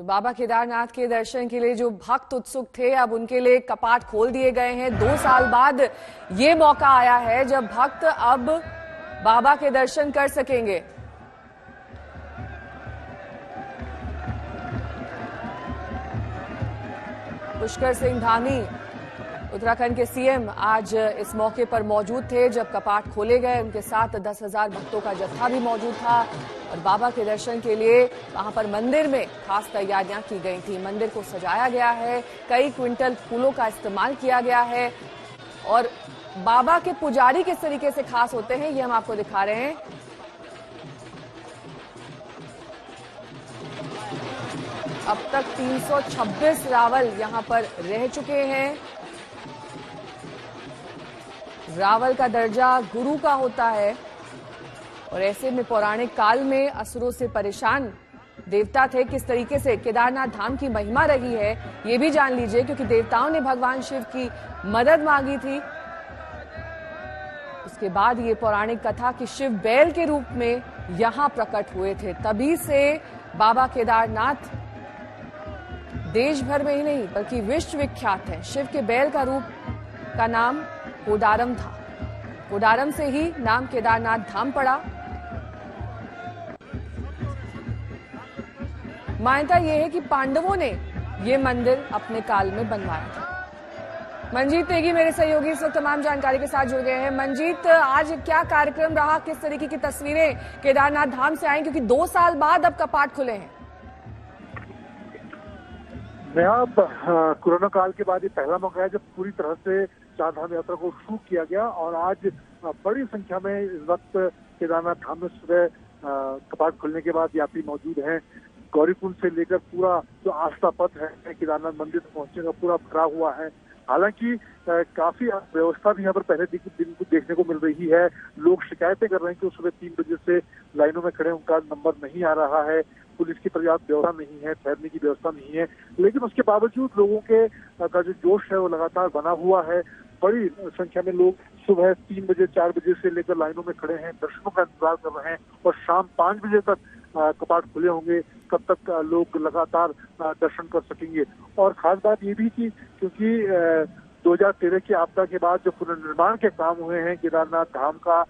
तो बाबा केदारनाथ के दर्शन के लिए जो भक्त उत्सुक थे, अब उनके लिए कपाट खोल दिए गए हैं। 2 साल बाद ये मौका आया है जब भक्त अब बाबा के दर्शन कर सकेंगे। पुष्कर सिंह धामी, उत्तराखंड के सीएम, आज इस मौके पर मौजूद थे जब कपाट खोले गए। उनके साथ 10,000 भक्तों का जत्था भी मौजूद था और बाबा के दर्शन के लिए वहां पर मंदिर में खास तैयारियां की गई थी। मंदिर को सजाया गया है, कई क्विंटल फूलों का इस्तेमाल किया गया है और बाबा के पुजारी किस तरीके से खास होते हैं ये हम आपको दिखा रहे हैं। अब तक 326 रावल यहां पर रह चुके हैं। रावल का दर्जा गुरु का होता है और ऐसे में पौराणिक काल में असुरों से परेशान देवता थे। किस तरीके से केदारनाथ धाम की महिमा रही है ये भी जान लीजिए, क्योंकि देवताओं ने भगवान शिव की मदद मांगी थी। उसके बाद ये पौराणिक कथा कि शिव बैल के रूप में यहां प्रकट हुए थे। तभी से बाबा केदारनाथ देश भर में ही नहीं बल्कि विश्व विख्यात है। शिव के बैल का रूप का नाम कोडारम था। कोडारम से ही नाम केदारनाथ धाम पड़ा। मान्यता यह है कि पांडवों ने यह मंदिर अपने काल में बनवाया था। मंजीत नेगी मेरे सहयोगी इस वक्त तमाम जानकारी के साथ जुड़ गए हैं। मंजीत, आज क्या कार्यक्रम रहा, किस तरीके की तस्वीरें केदारनाथ धाम से आई, क्योंकि 2 साल बाद अब कपाट खुले हैं? कोरोना काल के बाद ये पहला मौका है जब पूरी तरह से चार धाम यात्रा को शुरू किया गया और आज बड़ी संख्या में इस वक्त केदारनाथ धाम में सुबह कपाट खुलने के बाद यात्री मौजूद हैं। गौरीकुंड से लेकर पूरा जो आस्था पथ है केदारनाथ मंदिर तक पहुंचने का पूरा भरा हुआ है। हालांकि काफी व्यवस्था भी यहाँ पर पहले दिन को देखने को मिल रही है। लोग शिकायतें कर रहे हैं कि सुबह 3 बजे से लाइनों में खड़े उनका नंबर नहीं आ रहा है, पुलिस की पर्याप्त व्यवस्था नहीं है, ठहरने की व्यवस्था नहीं है। लेकिन उसके बावजूद लोगों के का जो जोश है वो लगातार बना हुआ है। बड़ी संख्या में लोग सुबह 3 बजे 4 बजे से लेकर लाइनों में खड़े हैं, दर्शनों का इंतजार कर रहे हैं और शाम 5 बजे तक कपाट खुले होंगे। कब तक लोग लगातार दर्शन कर सकेंगे। और खास बात ये भी कि क्योंकि 2013 की आपदा के बाद जो पुनर्निर्माण के काम हुए हैं केदारनाथ धाम का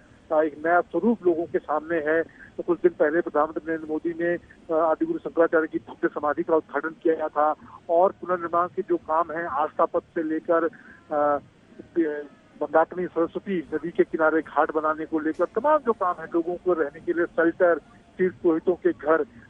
एक नया स्वरूप लोगों के सामने है। तो कुछ दिन पहले प्रधानमंत्री नरेंद्र मोदी ने आदिगुरु शंकराचार्य की भव्य समाधि का उद्घाटन किया था और पुनर्निर्माण के जो काम है आस्था पथ से लेकर मंदाकिनी सरस्वती नदी के किनारे घाट बनाने को लेकर तमाम जो काम है, लोगों को रहने के लिए शेल्टर, तीर्थ पुरोहितों के घर,